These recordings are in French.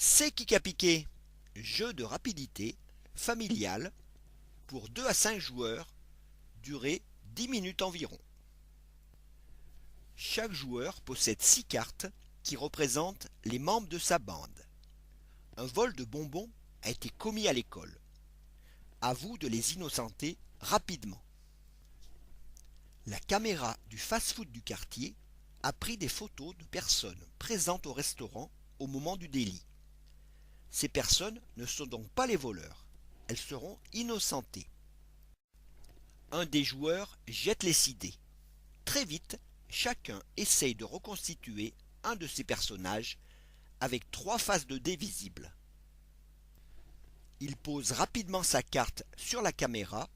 C'est qui a piqué? Jeu de rapidité, familial, pour 2 à 5 joueurs, durée 10 minutes environ. Chaque joueur possède 6 cartes qui représentent les membres de sa bande. Un vol de bonbons a été commis à l'école. À vous de les innocenter rapidement. La caméra du fast-food du quartier a pris des photos de personnes présentes au restaurant au moment du délit. Ces personnes ne sont donc pas les voleurs. Elles seront innocentées. Un des joueurs jette les 6 dés. Très vite, chacun essaye de reconstituer un de ses personnages avec 3 faces de dés visibles. Il pose rapidement sa carte sur la caméra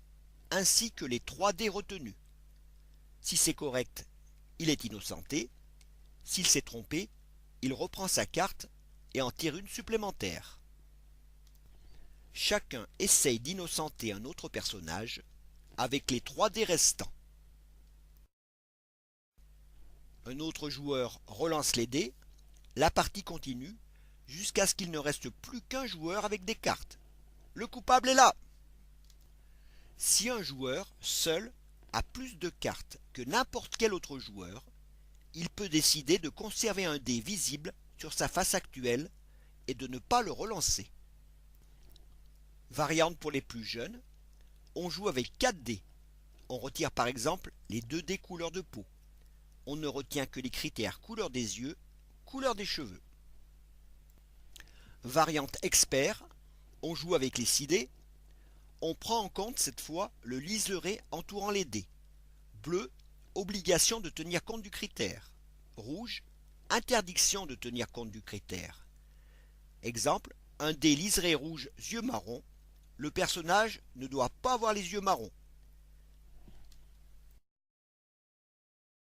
ainsi que les 3 dés retenus. Si c'est correct, il est innocenté. S'il s'est trompé, il reprend sa carte et en tire une supplémentaire. Chacun essaye d'innocenter un autre personnage avec les 3 dés restants. Un autre joueur relance les dés, la partie continue jusqu'à ce qu'il ne reste plus qu'un joueur avec des cartes. Le coupable est là. Si un joueur, seul, a plus de cartes que n'importe quel autre joueur, il peut décider de conserver un dé visible sur sa face actuelle et de ne pas le relancer. Variante pour les plus jeunes, on joue avec 4 dés. On retire par exemple les 2 dés couleur de peau. On ne retient que les critères couleur des yeux, couleur des cheveux. Variante expert, on joue avec les 6 dés. On prend en compte cette fois le liseré entourant les dés. Bleu, obligation de tenir compte du critère. Rouge, interdiction de tenir compte du critère. Exemple, un dé liseré rouge yeux marron. Le personnage ne doit pas avoir les yeux marrons.